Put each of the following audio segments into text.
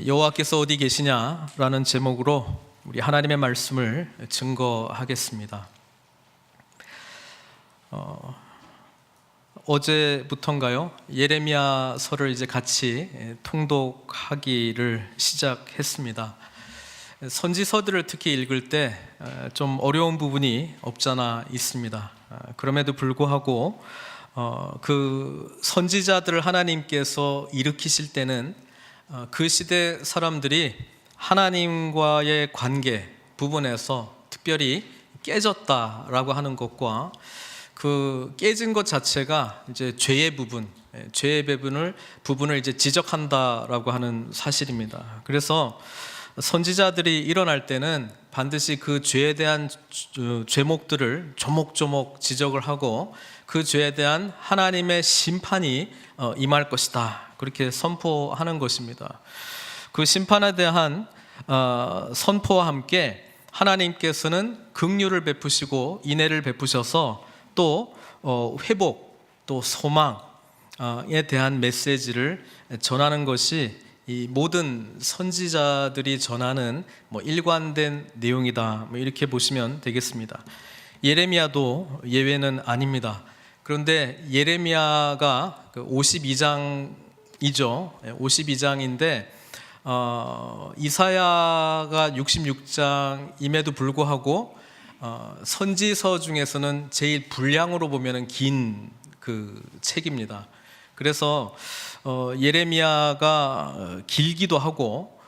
여호와께서 어디 계시냐라는 제목으로 우리 하나님의 말씀을 증거하겠습니다. 어제부터인가요? 예레미야서를 이제 같이 통독하기를 시작했습니다. 선지서들을 특히 읽을 때 좀 어려운 부분이 없잖아 있습니다. 그럼에도 불구하고 그 선지자들을 하나님께서 일으키실 때는 그 시대 사람들이 하나님과의 관계 부분에서 특별히 깨졌다라고 하는 것과 그 깨진 것 자체가 이제 죄의 부분을 이제 지적한다라고 하는 사실입니다. 그래서 선지자들이 일어날 때는 반드시 그 죄에 대한 죄목들을 조목조목 지적을 하고 그 죄에 대한 하나님의 심판이 임할 것이다, 그렇게 선포하는 것입니다. 그 심판에 대한 선포와 함께 하나님께서는 긍휼을 베푸시고 인애를 베푸셔서 또 회복, 또 소망에 대한 메시지를 전하는 것이 이 모든 선지자들이 전하는 일관된 내용이다, 이렇게 보시면 되겠습니다. 예레미야도 예외는 아닙니다. 그런데 예레미야가 52장이죠. 52장인데 이사야가 66장임에도 불구하고 선지서 중에서는 제일 분량으로 보면은 긴 그 책입니다. 그래서 예레미야가 길기도 하고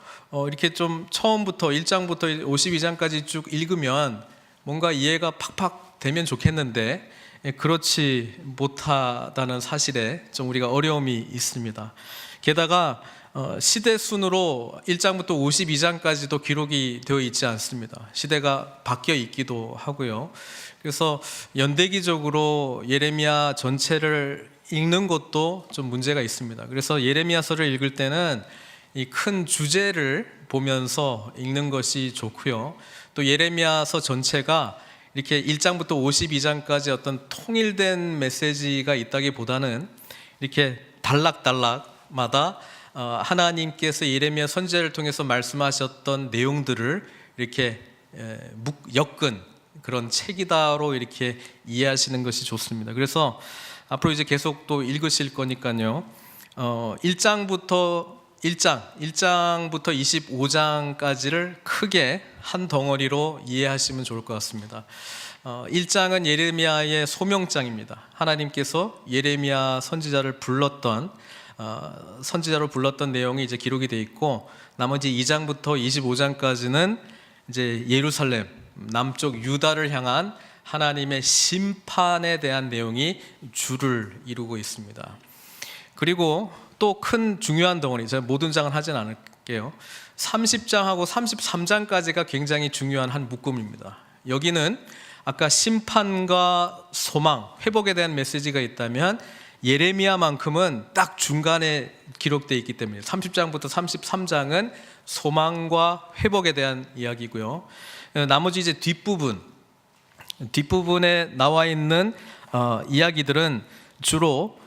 이렇게 좀 처음부터 1장부터 52장까지 쭉 읽으면 뭔가 이해가 팍팍 되면 좋겠는데 그렇지 못하다는 사실에 좀 우리가 어려움이 있습니다. 게다가 시대 순으로 1장부터 52장까지도 기록이 되어 있지 않습니다. 시대가 바뀌어 있기도 하고요. 그래서 연대기적으로 예레미야 전체를 읽는 것도 좀 문제가 있습니다. 그래서 예레미야서를 읽을 때는 이 큰 주제를 보면서 읽는 것이 좋고요. 또 예레미야서 전체가 이렇게 1장부터 52장까지 어떤 통일된 메시지가 있다기보다는 이렇게 단락마다 하나님께서 예레미야 선지자를 통해서 말씀하셨던 내용들을 이렇게 엮은 그런 책이다로 이렇게 이해하시는 것이 좋습니다. 그래서 앞으로 이제 계속 또 읽으실 거니까요. 1장부터 25장까지를 크게 한 덩어리로 이해하시면 좋을 것 같습니다. 1장은 예레미야의 소명장입니다. 하나님께서 예레미야 선지자로 불렀던 내용이 이제 기록이 되어 있고, 나머지 2장부터 25장까지는 이제 예루살렘, 남쪽 유다를 향한 하나님의 심판에 대한 내용이 주를 이루고 있습니다. 그리고 또 큰 중요한 덩어리, 제가 모든 장은 하진 않을게요. 30장하고 33장까지가 굉장히 중요한 한 묶음입니다. 여기는 아까 심판과 소망, 회복에 대한 메시지가 있다면 예레미야만큼은 딱 중간에 기록되어 있기 때문에 30장부터 33장은 소망과 회복에 대한 이야기고요. 나머지 이제 뒷부분에 나와 있는 이야기들은 주로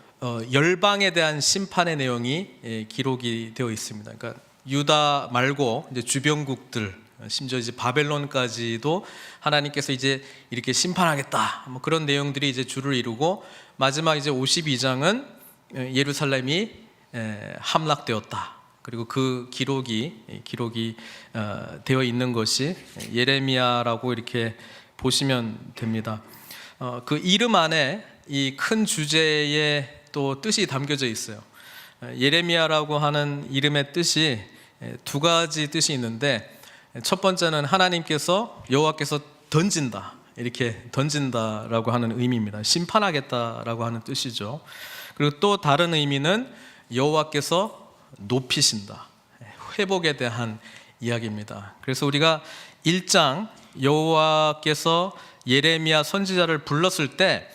열방에 대한 심판의 내용이 기록이 되어 있습니다. 그러니까 유다 말고 이제 주변국들, 심지어 이제 바벨론까지도 하나님께서 이제 이렇게 심판하겠다, 그런 내용들이 이제 주를 이루고, 마지막 이제 52장은 예루살렘이 함락되었다. 그리고 그 기록이 되어 있는 것이 예레미야라고 이렇게 보시면 됩니다. 그 이름 안에 이 큰 주제의 또 뜻이 담겨져 있어요. 예레미야라고 하는 이름의 뜻이 두 가지 뜻이 있는데, 첫 번째는 하나님께서, 여호와께서 이렇게 던진다라고 하는 의미입니다. 심판하겠다라고 하는 뜻이죠. 그리고 또 다른 의미는 여호와께서 높이신다, 회복에 대한 이야기입니다. 그래서 우리가 1장 여호와께서 예레미야 선지자를 불렀을 때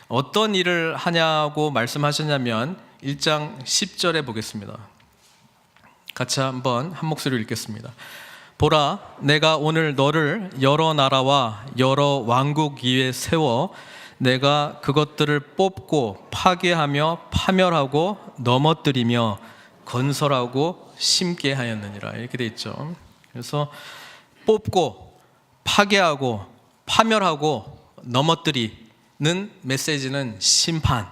어떤 일을 하냐고 말씀하셨냐면 1장 10절에 보겠습니다. 같이 한번 한 목소리로 읽겠습니다. 보라, 내가 오늘 너를 여러 나라와 여러 왕국 위에 세워 내가 그것들을 뽑고 파괴하며 파멸하고 넘어뜨리며 건설하고 심게 하였느니라 이렇게 돼 있죠. 그래서 뽑고 파괴하고 파멸하고 넘어뜨리는 메시지는 심판,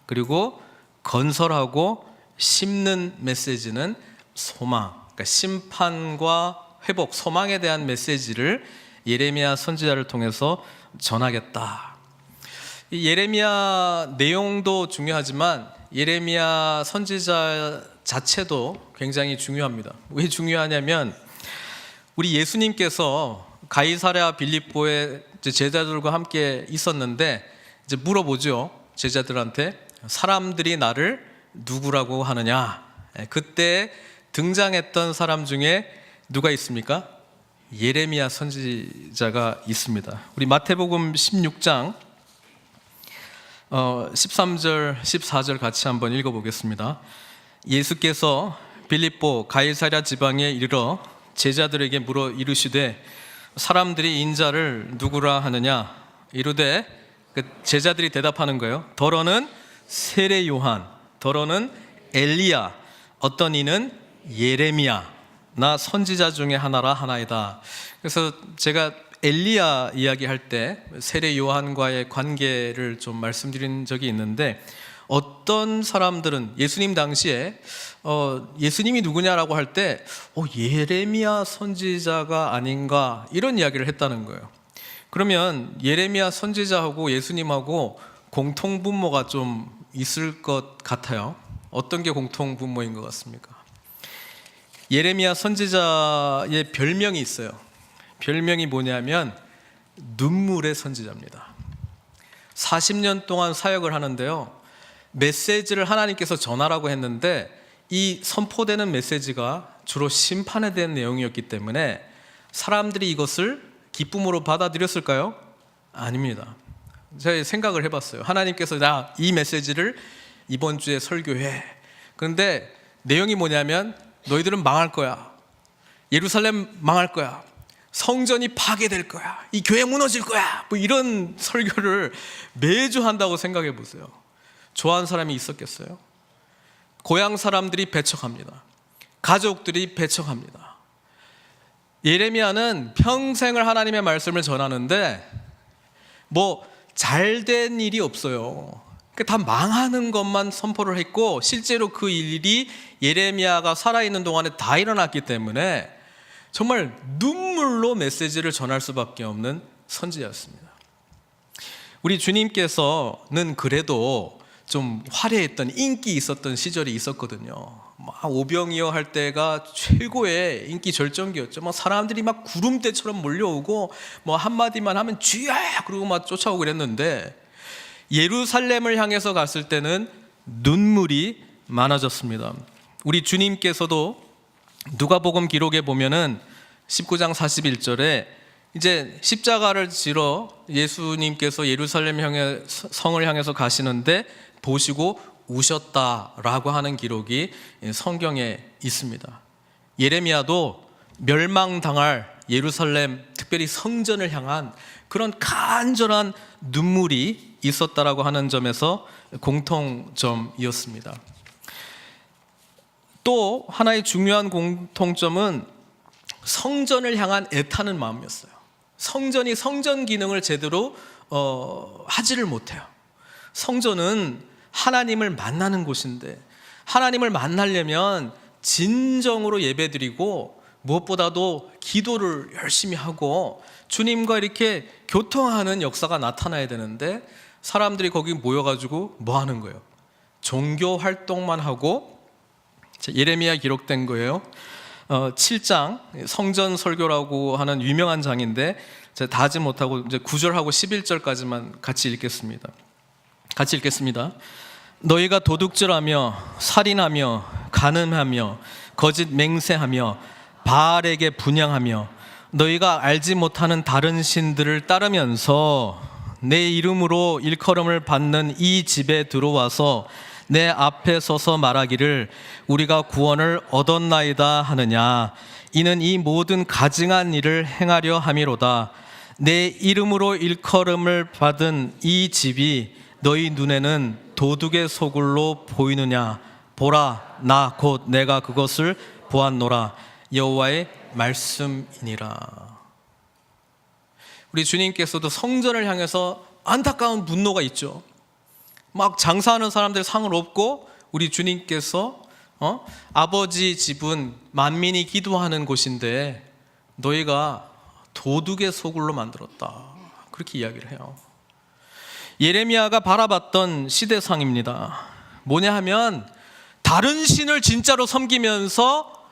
그리고 건설하고 심는 메시지는 소망. 그러니까 심판과 회복, 소망에 대한 메시지를 예레미야 선지자를 통해서 전하겠다. 이 예레미야 내용도 중요하지만 예레미야 선지자 자체도 굉장히 중요합니다. 왜 중요하냐면 우리 예수님께서 가이사랴 빌립보에 제자들과 함께 있었는데 이제 물어보죠. 제자들한테 사람들이 나를 누구라고 하느냐. 그때 등장했던 사람 중에 누가 있습니까? 예레미야 선지자가 있습니다. 우리 마태복음 16장 13절 14절 같이 한번 읽어보겠습니다. 예수께서 빌립보 가이사랴 지방에 이르러 제자들에게 물어 이르시되 사람들이 인자를 누구라 하느냐. 이르되 제자들이 대답하는 거예요. 더러는 세례 요한, 더러는 엘리야, 어떤 이는 예레미야, 나 선지자 중에 하나라 하나이다. 그래서 제가 엘리야 이야기할 때 세례 요한과의 관계를 좀 말씀드린 적이 있는데, 어떤 사람들은 예수님 당시에 예수님이 누구냐라고 할 때 예레미야 선지자가 아닌가 이런 이야기를 했다는 거예요. 그러면 예레미야 선지자하고 예수님하고 공통분모가 좀 있을 것 같아요. 어떤 게 공통분모인 것 같습니까? 예레미야 선지자의 별명이 있어요. 별명이 뭐냐면 눈물의 선지자입니다. 40년 동안 사역을 하는데요, 메시지를 하나님께서 전하라고 했는데 이 선포되는 메시지가 주로 심판에 대한 내용이었기 때문에 사람들이 이것을 기쁨으로 받아들였을까요? 아닙니다. 제가 생각을 해봤어요. 하나님께서 나 이 메시지를 이번 주에 설교해. 그런데 내용이 뭐냐면 너희들은 망할 거야. 예루살렘 망할 거야. 성전이 파괴될 거야. 이 교회 무너질 거야. 뭐 이런 설교를 매주 한다고 생각해 보세요. 좋아하는 사람이 있었겠어요? 고향 사람들이 배척합니다. 가족들이 배척합니다. 예레미야는 평생을 하나님의 말씀을 전하는데 뭐 잘된 일이 없어요. 다 망하는 것만 선포를 했고, 실제로 그 일이 예레미야가 살아있는 동안에 다 일어났기 때문에 정말 눈물로 메시지를 전할 수밖에 없는 선지자였습니다. 우리 주님께서는 그래도 좀 화려했던, 인기 있었던 시절이 있었거든요. 막 오병이어 할 때가 최고의 인기 절정기였죠. 막 사람들이 막 구름대처럼 몰려오고 뭐 한마디만 하면 주야 그러고 막 쫓아오고 그랬는데, 예루살렘을 향해서 갔을 때는 눈물이 많아졌습니다. 우리 주님께서도 누가복음 기록에 보면은 19장 41절에 이제 십자가를 지러 예수님께서 예루살렘 성을 향해서 가시는데 보시고 우셨다라고 하는 기록이 성경에 있습니다. 예레미야도 멸망당할 예루살렘, 특별히 성전을 향한 그런 간절한 눈물이 있었다라고 하는 점에서 공통점이었습니다. 또 하나의 중요한 공통점은 성전을 향한 애타는 마음이었어요. 성전이 성전 기능을 제대로 하지를 못해요. 성전은 하나님을 만나는 곳인데, 하나님을 만나려면 진정으로 예배드리고 무엇보다도 기도를 열심히 하고 주님과 이렇게 교통하는 역사가 나타나야 되는데, 사람들이 거기 모여가지고 뭐 하는 거예요? 종교 활동만 하고. 예레미야 기록된 거예요. 7장 성전 설교라고 하는 유명한 장인데 제가 다 하지 못하고 이제 9절하고 11절까지만 같이 읽겠습니다. 같이 읽겠습니다. 너희가 도둑질하며 살인하며 간음하며 거짓 맹세하며 바알에게 분향하며 너희가 알지 못하는 다른 신들을 따르면서 내 이름으로 일컬음을 받는 이 집에 들어와서 내 앞에 서서 말하기를 우리가 구원을 얻었나이다 하느냐. 이는 이 모든 가증한 일을 행하려 함이로다. 내 이름으로 일컬음을 받은 이 집이 너희 눈에는 도둑의 소굴로 보이느냐. 보라, 나 곧 내가 그것을 보았노라 여호와의 말씀이니라. 우리 주님께서도 성전을 향해서 안타까운 분노가 있죠. 막 장사하는 사람들 상을 얻고 우리 주님께서 아버지 집은 만민이 기도하는 곳인데 너희가 도둑의 소굴로 만들었다, 그렇게 이야기를 해요. 예레미야가 바라봤던 시대상입니다. 뭐냐 하면 다른 신을 진짜로 섬기면서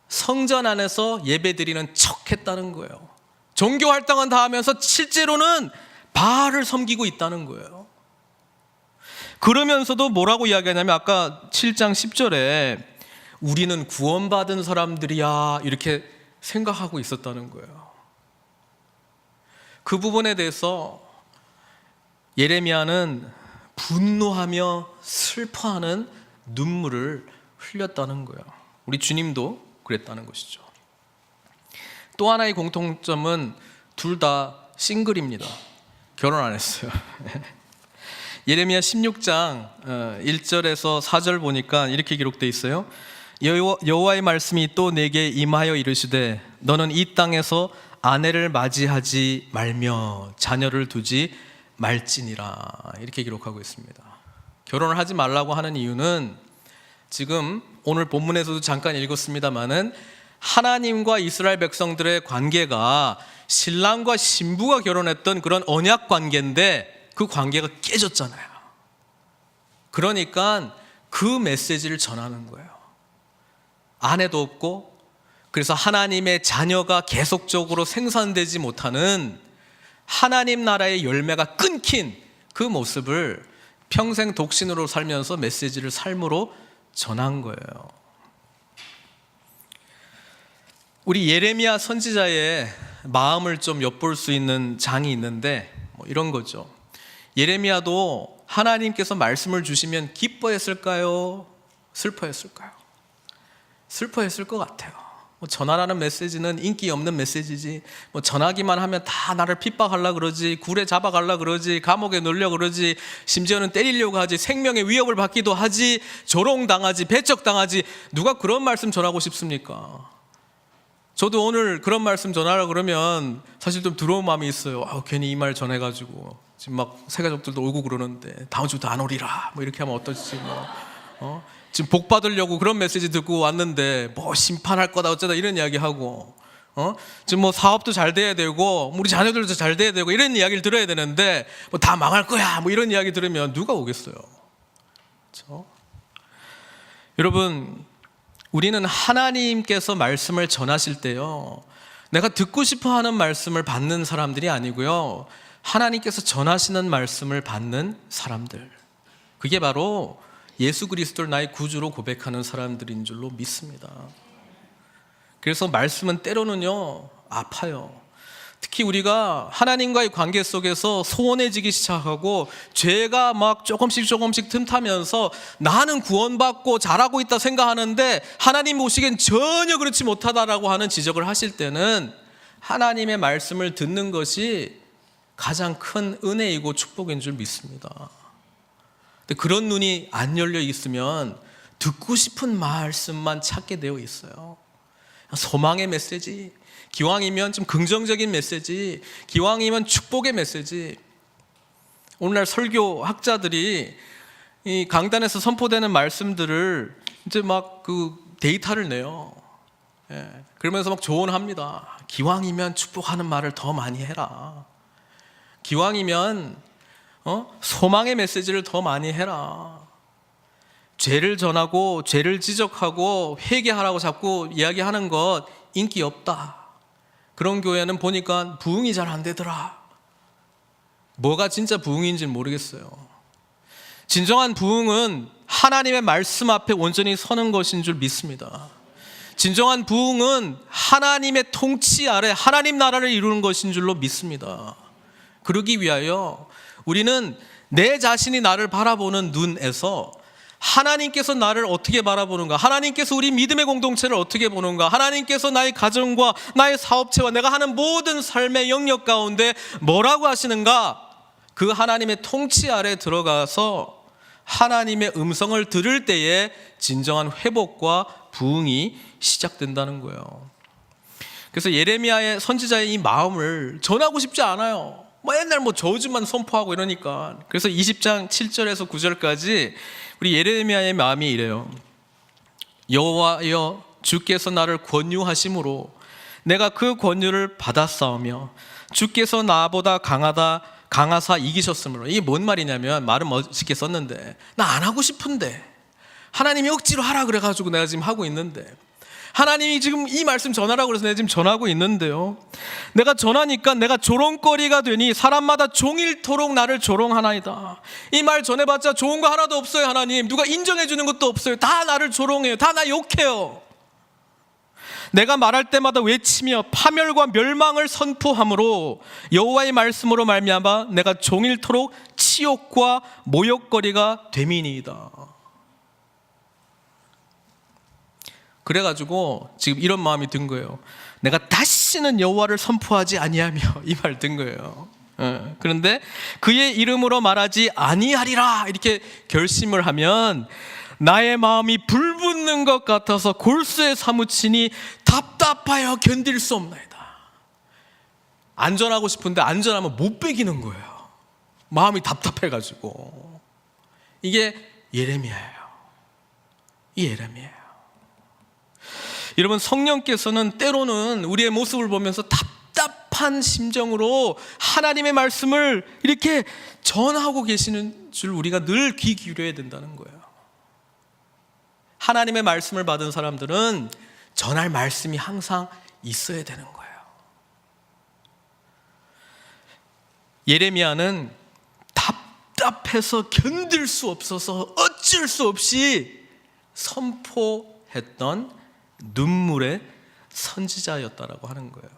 성전 안에서 예배드리는 척 했다는 거예요. 종교 활동은 다 하면서 실제로는 바알을 섬기고 있다는 거예요. 그러면서도 뭐라고 이야기하냐면 아까 7장 10절에 우리는 구원받은 사람들이야 이렇게 생각하고 있었다는 거예요. 그 부분에 대해서 예레미야는 분노하며 슬퍼하는 눈물을 흘렸다는 거예요. 우리 주님도 그랬다는 것이죠. 또 하나의 공통점은 둘 다 싱글입니다. 결혼 안 했어요. 예레미야 16장 1절에서 4절 보니까 이렇게 기록되어 있어요. 여호와의 말씀이 또 내게 임하여 이르시되 너는 이 땅에서 아내를 맞이하지 말며 자녀를 두지 말지니라, 이렇게 기록하고 있습니다. 결혼을 하지 말라고 하는 이유는 지금 오늘 본문에서도 잠깐 읽었습니다마는 하나님과 이스라엘 백성들의 관계가 신랑과 신부가 결혼했던 그런 언약 관계인데 그 관계가 깨졌잖아요. 그러니까 그 메시지를 전하는 거예요. 아내도 없고, 그래서 하나님의 자녀가 계속적으로 생산되지 못하는 하나님 나라의 열매가 끊긴 그 모습을 평생 독신으로 살면서 메시지를 삶으로 전한 거예요. 우리 예레미야 선지자의 마음을 좀 엿볼 수 있는 장이 있는데 이런 거죠. 예레미야도 하나님께서 말씀을 주시면 기뻐했을까요? 슬퍼했을까요? 슬퍼했을 것 같아요. 전하라는 메시지는 인기 없는 메시지지, 전하기만 하면 다 나를 핍박하려고 그러지, 굴에 잡아가려고 그러지, 감옥에 넣으려고 그러지, 심지어는 때리려고 하지, 생명의 위협을 받기도 하지, 조롱당하지, 배척당하지. 누가 그런 말씀 전하고 싶습니까? 저도 오늘 그런 말씀 전하라고 그러면 사실 좀 두려운 마음이 있어요. 괜히 이 말 전해가지고 지금 막 새가족들도 오고 그러는데 다음 주부터 안 오리라 이렇게 하면 어떨지 지금 복 받으려고 그런 메시지 듣고 왔는데 심판할 거다 어쩌다 이런 이야기하고 지금 사업도 잘 돼야 되고 우리 자녀들도 잘 돼야 되고 이런 이야기를 들어야 되는데 다 망할 거야 이런 이야기 들으면 누가 오겠어요? 그렇죠? 여러분, 우리는 하나님께서 말씀을 전하실 때요, 내가 듣고 싶어하는 말씀을 받는 사람들이 아니고요, 하나님께서 전하시는 말씀을 받는 사람들, 그게 바로 예수 그리스도를 나의 구주로 고백하는 사람들인 줄로 믿습니다. 그래서 말씀은 때로는요 아파요. 특히 우리가 하나님과의 관계 속에서 소원해지기 시작하고 죄가 막 조금씩 틈타면서 나는 구원받고 잘하고 있다 생각하는데 하나님 보시기엔 전혀 그렇지 못하다라고 하는 지적을 하실 때는 하나님의 말씀을 듣는 것이 가장 큰 은혜이고 축복인 줄 믿습니다. 근데 그런 눈이 안 열려 있으면 듣고 싶은 말씀만 찾게 되어 있어요. 소망의 메시지, 기왕이면 좀 긍정적인 메시지, 기왕이면 축복의 메시지. 오늘날 설교 학자들이 이 강단에서 선포되는 말씀들을 이제 막 그 데이터를 내요. 그러면서 막 조언합니다. 기왕이면 축복하는 말을 더 많이 해라. 기왕이면 소망의 메시지를 더 많이 해라. 죄를 전하고 죄를 지적하고 회개하라고 자꾸 이야기하는 것 인기 없다. 그런 교회는 보니까 부흥이 잘 안 되더라. 뭐가 진짜 부흥인지는 모르겠어요. 진정한 부흥은 하나님의 말씀 앞에 온전히 서는 것인 줄 믿습니다. 진정한 부흥은 하나님의 통치 아래 하나님 나라를 이루는 것인 줄로 믿습니다. 그러기 위하여 우리는 내 자신이 나를 바라보는 눈에서 하나님께서 나를 어떻게 바라보는가, 하나님께서 우리 믿음의 공동체를 어떻게 보는가, 하나님께서 나의 가정과 나의 사업체와 내가 하는 모든 삶의 영역 가운데 뭐라고 하시는가, 그 하나님의 통치 아래 들어가서 하나님의 음성을 들을 때에 진정한 회복과 부흥이 시작된다는 거예요. 그래서 예레미야의 선지자의 이 마음을 전하고 싶지 않아요. 맨날 저주만 선포하고 이러니까. 그래서 20장 7절에서 9절까지 우리 예레미야의 마음이 이래요. 여호와여, 주께서 나를 권유하심으로 내가 그 권유를 받았사오며 주께서 나보다 강하사 이기셨으므로. 이게 뭔 말이냐면, 말은 멋있게 썼는데 나 안 하고 싶은데 하나님이 억지로 하라 그래가지고 내가 지금 하고 있는데, 하나님이 지금 이 말씀 전하라고 그래서 내가 지금 전하고 있는데요, 내가 전하니까 내가 조롱거리가 되니 사람마다 종일토록 나를 조롱하나이다. 이 말 전해봤자 좋은 거 하나도 없어요. 하나님, 누가 인정해 주는 것도 없어요. 다 나를 조롱해요. 다 나 욕해요. 내가 말할 때마다 외치며 파멸과 멸망을 선포함으로 여호와의 말씀으로 말미암아 내가 종일토록 치욕과 모욕거리가 됨이니이다. 그래가지고 지금 이런 마음이 든 거예요. 내가 다시는 여호와를 선포하지 아니하며, 이 말 든 거예요. 그런데 그의 이름으로 말하지 아니하리라 이렇게 결심을 하면 나의 마음이 불붙는 것 같아서 골수에 사무치니 답답하여 견딜 수 없나이다. 안전하고 싶은데 안전하면 못 베기는 거예요. 마음이 답답해가지고. 이게 예레미야예요. 이 예레미야예요. 여러분, 성령께서는 때로는 우리의 모습을 보면서 답답한 심정으로 하나님의 말씀을 이렇게 전하고 계시는 줄 우리가 늘 귀 기울여야 된다는 거예요. 하나님의 말씀을 받은 사람들은 전할 말씀이 항상 있어야 되는 거예요. 예레미야는 답답해서 견딜 수 없어서 어쩔 수 없이 선포했던 눈물의 선지자였다라고 하는 거예요.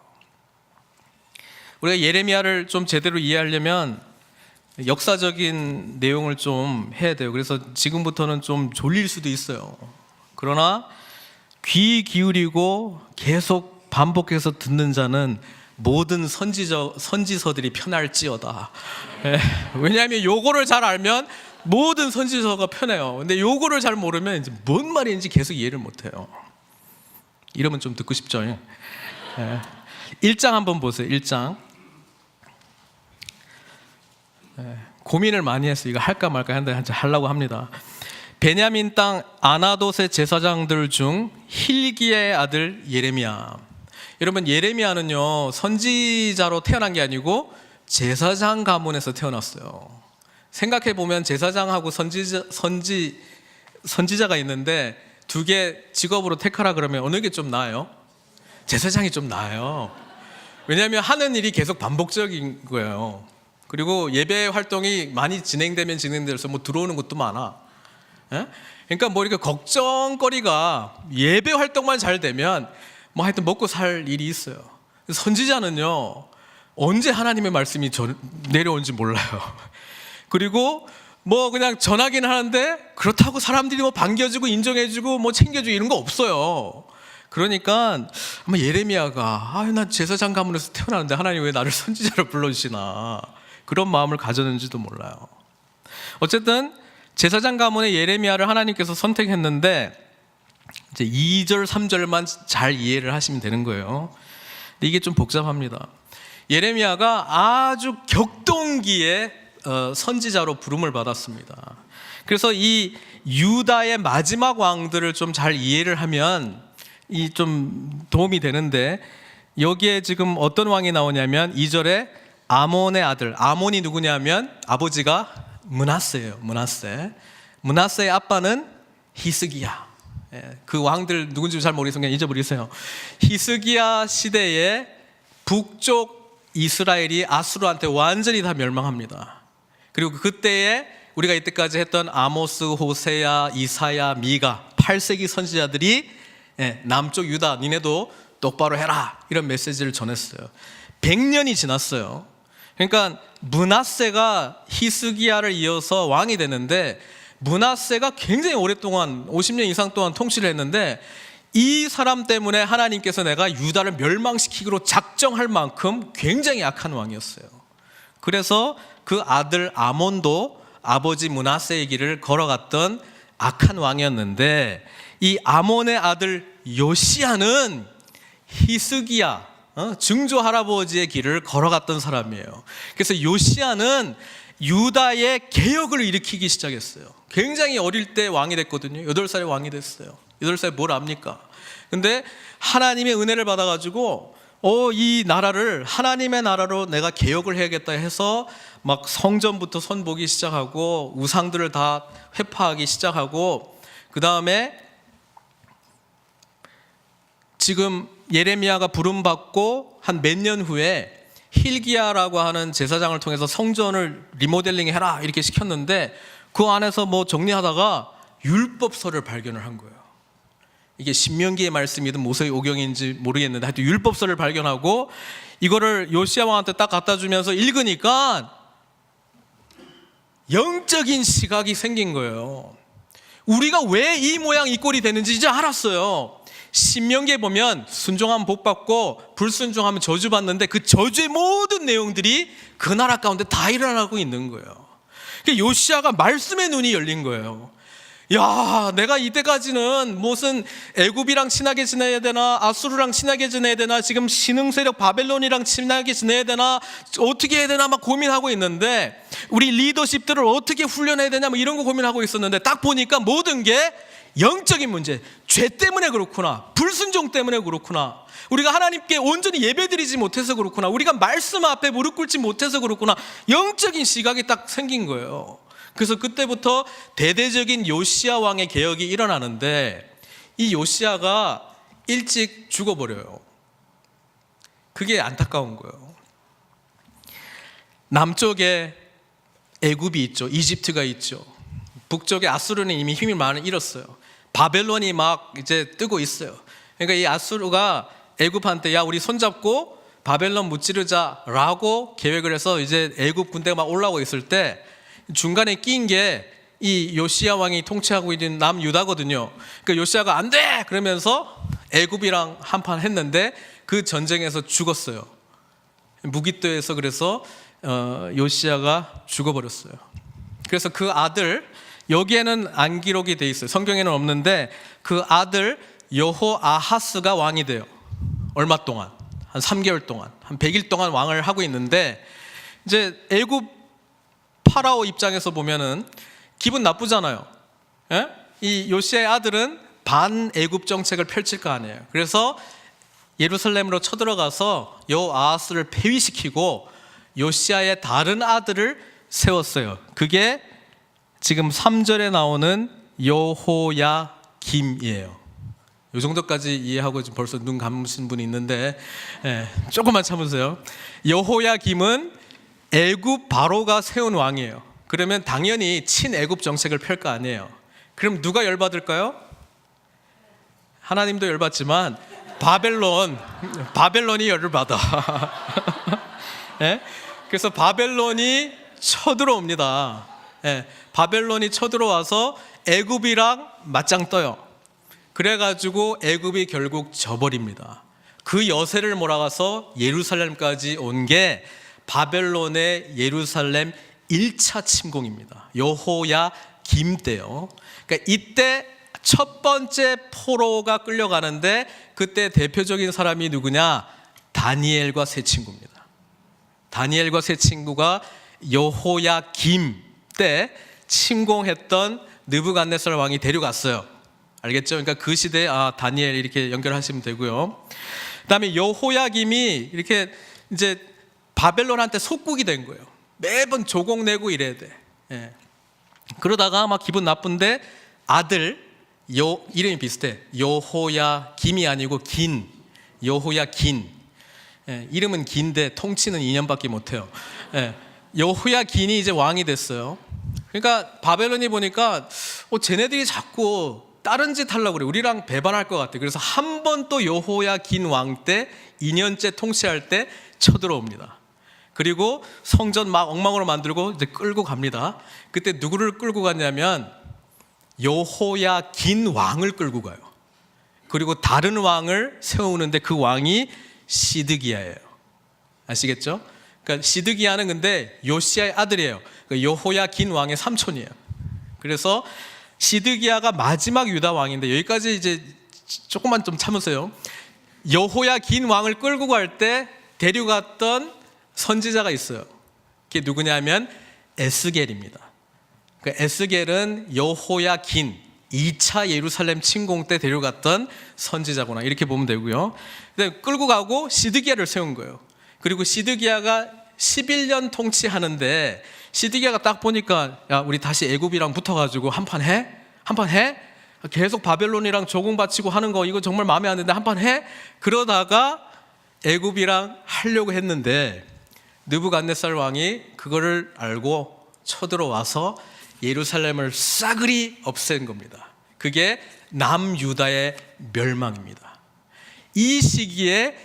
우리가 예레미야를 좀 제대로 이해하려면 역사적인 내용을 좀 해야 돼요. 그래서 지금부터는 좀 졸릴 수도 있어요. 그러나 귀 기울이고 계속 반복해서 듣는 자는 모든 선지서들이 편할지어다. 왜냐하면 요거를 잘 알면 모든 선지서가 편해요. 근데 요거를 잘 모르면 이제 뭔 말인지 계속 이해를 못해요. 이러면 좀 듣고 싶죠. 1장 한번 보세요. 1장. 고민을 많이 했어요. 이거 할까 말까 했는데 하려고 합니다. 베냐민 땅 아나돗의 제사장들 중 힐기야의 아들 예레미야. 여러분, 예레미야는요 선지자로 태어난 게 아니고 제사장 가문에서 태어났어요. 생각해보면 제사장하고 선지자가 있는데 두 개 직업으로 택하라 그러면 어느 게 좀 나아요? 제사장이 좀 나아요. 왜냐하면 하는 일이 계속 반복적인 거예요. 그리고 예배 활동이 많이 진행되면 진행될수록 들어오는 것도 많아. 그러니까 이렇게 걱정거리가, 예배 활동만 잘 되면 하여튼 먹고 살 일이 있어요. 선지자는요 언제 하나님의 말씀이 내려온지 몰라요. 그리고 그냥 전하긴 하는데 그렇다고 사람들이 반겨주고 인정해주고 챙겨주고 이런 거 없어요. 그러니까 아마 예레미야가 난 제사장 가문에서 태어났는데 하나님 왜 나를 선지자로 불러주시나, 그런 마음을 가졌는지도 몰라요. 어쨌든 제사장 가문의 예레미야를 하나님께서 선택했는데 이제 2절 3절만 잘 이해를 하시면 되는 거예요. 근데 이게 좀 복잡합니다. 예레미야가 아주 격동기에 선지자로 부름을 받았습니다. 그래서 이 유다의 마지막 왕들을 좀 잘 이해를 하면 이 좀 도움이 되는데, 여기에 지금 어떤 왕이 나오냐면 2절에 아몬의 아들, 아몬이 누구냐면 아버지가 므낫세예요. 므낫세의 아빠는 히스기야. 그 왕들 누군지 잘 모르겠으면 그냥 잊어버리세요. 히스기야 시대에 북쪽 이스라엘이 아수르한테 완전히 다 멸망합니다. 그리고 그때에 우리가 이때까지 했던 아모스, 호세야, 이사야, 미가 8세기 선지자들이 남쪽 유다 니네도 똑바로 해라 이런 메시지를 전했어요. 100년이 지났어요. 그러니까 므낫세가 히스기야를 이어서 왕이 되는데, 므낫세가 굉장히 오랫동안 50년 이상 동안 통치를 했는데 이 사람 때문에 하나님께서 내가 유다를 멸망시키기로 작정할 만큼 굉장히 악한 왕이었어요. 그래서 그 아들 아몬도 아버지 므낫세의 길을 걸어갔던 악한 왕이었는데, 이 아몬의 아들 요시야는 히스기야 증조 할아버지의 길을 걸어갔던 사람이에요. 그래서 요시야는 유다의 개혁을 일으키기 시작했어요. 굉장히 어릴 때 왕이 됐거든요. 8살에 왕이 됐어요. 8살에 뭘 압니까? 근데 하나님의 은혜를 받아가지고 이 나라를 하나님의 나라로 내가 개혁을 해야겠다 해서 막 성전부터 손보기 시작하고 우상들을 다 회파하기 시작하고, 그 다음에 지금 예레미야가 부름받고 한 몇 년 후에 힐기야라고 하는 제사장을 통해서 성전을 리모델링 해라 이렇게 시켰는데, 그 안에서 뭐 정리하다가 율법서를 발견을 한 거예요. 이게 신명기의 말씀이든 모세의 오경인지 모르겠는데 하여튼 율법서를 발견하고 이거를 요시야 왕한테 딱 갖다 주면서 읽으니까 영적인 시각이 생긴 거예요. 우리가 왜 이 모양 이 꼴이 되는지 이제 알았어요. 신명기에 보면 순종하면 복 받고 불순종하면 저주 받는데, 그 저주의 모든 내용들이 그 나라 가운데 다 일어나고 있는 거예요. 요시야가 말씀의 눈이 열린 거예요. 야, 내가 이때까지는 무슨 애굽이랑 친하게 지내야 되나, 아수르랑 친하게 지내야 되나, 지금 신흥 세력 바벨론이랑 친하게 지내야 되나, 어떻게 해야 되나 막 고민하고 있는데, 우리 리더십들을 어떻게 훈련해야 되냐 뭐 이런 거 고민하고 있었는데, 딱 보니까 모든 게 영적인 문제, 죄 때문에 그렇구나, 불순종 때문에 그렇구나, 우리가 하나님께 온전히 예배드리지 못해서 그렇구나, 우리가 말씀 앞에 무릎 꿇지 못해서 그렇구나, 영적인 시각이 딱 생긴 거예요. 그래서 그때부터 대대적인 요시야 왕의 개혁이 일어나는데, 이 요시야가 일찍 죽어버려요. 그게 안타까운 거예요. 남쪽에 애굽이 있죠. 이집트가 있죠. 북쪽에 아수르는 이미 힘이 많이 잃었어요. 바벨론이 막 이제 뜨고 있어요. 그러니까 이 아수르가 애굽한테 야, 우리 손잡고 바벨론 무찌르자라고 계획을 해서 이제 애굽 군대가 막 올라오고 있을 때, 중간에 낀 게 이 요시야 왕이 통치하고 있는 남유다거든요. 그러니까 요시야가 안 돼! 그러면서 애굽이랑 한판 했는데 그 전쟁에서 죽었어요. 무기또에서. 그래서 요시야가 죽어버렸어요. 그래서 그 아들, 여기에는 안 기록이 돼 있어요. 성경에는 없는데 그 아들 여호아하스가 왕이 돼요. 얼마 동안? 한 3개월 동안, 한 100일 동안 왕을 하고 있는데, 이제 애굽 파라오 입장에서 보면은 기분 나쁘잖아요. 예? 이 요시야의 아들은 반애굽 정책을 펼칠 거 아니에요. 그래서 예루살렘으로 쳐들어가서 여호아하스를 폐위시키고 요시야의 다른 아들을 세웠어요. 그게 지금 3절에 나오는 여호야김이에요. 이 정도까지 이해하고 지금 벌써 눈 감으신 분이 있는데, 조금만 참으세요. 여호야김은 애굽 바로가 세운 왕이에요. 그러면 당연히 친애굽 정책을 펼 거 아니에요. 그럼 누가 열받을까요? 하나님도 열받지만 바벨론이 열을 받아. 그래서 바벨론이 쳐들어옵니다. 바벨론이 쳐들어와서 애굽이랑 맞짱 떠요. 그래가지고 애굽이 결국 져버립니다. 그 여세를 몰아가서 예루살렘까지 온 게 바벨론의 예루살렘 1차 침공입니다. 여호야김 때요. 그러니까 이때 첫 번째 포로가 끌려가는데, 그때 대표적인 사람이 누구냐? 다니엘과 세 친구입니다. 다니엘과 세 친구가 여호야김 때 침공했던 느부갓네살 왕이 데려갔어요. 알겠죠? 그러니까 그 시대에 다니엘 이렇게 연결하시면 되고요. 그다음에 여호야김이 이렇게 이제 바벨론한테 속국이 된 거예요. 매번 조공 내고 이래야 돼. 그러다가 막 기분 나쁜데 아들 이름이 비슷해. 여호야김이 아니고 여호야긴. 이름은 긴데 통치는 2년밖에 못해요. 여호야긴이 이제 왕이 됐어요. 그러니까 바벨론이 보니까 쟤네들이 자꾸 다른 짓 하려고 그래. 우리랑 배반할 것 같아. 그래서 한 번 또 여호야긴 왕 때 2년째 통치할 때 쳐들어옵니다. 그리고 성전 막 엉망으로 만들고 이제 끌고 갑니다. 그때 누구를 끌고 갔냐면 여호야긴 왕을 끌고 가요. 그리고 다른 왕을 세우는데 그 왕이 시드기야예요. 아시겠죠? 그러니까 시드기야는 근데 요시야의 아들이에요. 여호야긴 왕의 삼촌이에요. 그래서 시드기야가 마지막 유다 왕인데, 여기까지 이제 조금만 좀 참으세요. 여호야긴 왕을 끌고 갈 때 데려갔던 선지자가 있어요. 그게 누구냐면 에스겔입니다. 그 에스겔은 여호야긴 2차 예루살렘 침공 때 데려갔던 선지자구나, 이렇게 보면 되고요. 근데 끌고 가고 시드기야를 세운 거예요. 그리고 시드기야가 11년 통치하는데, 시드기야가 딱 보니까 야, 우리 다시 애굽이랑 붙어가지고 한판 해? 한판 해? 계속 바벨론이랑 조공바치고 하는 거 이거 정말 마음에 안 드는데 한판 해? 그러다가 애굽이랑 하려고 했는데 느부갓네살 왕이 그거를 알고 쳐들어와서 예루살렘을 싸그리 없앤 겁니다. 그게 남유다의 멸망입니다. 이 시기에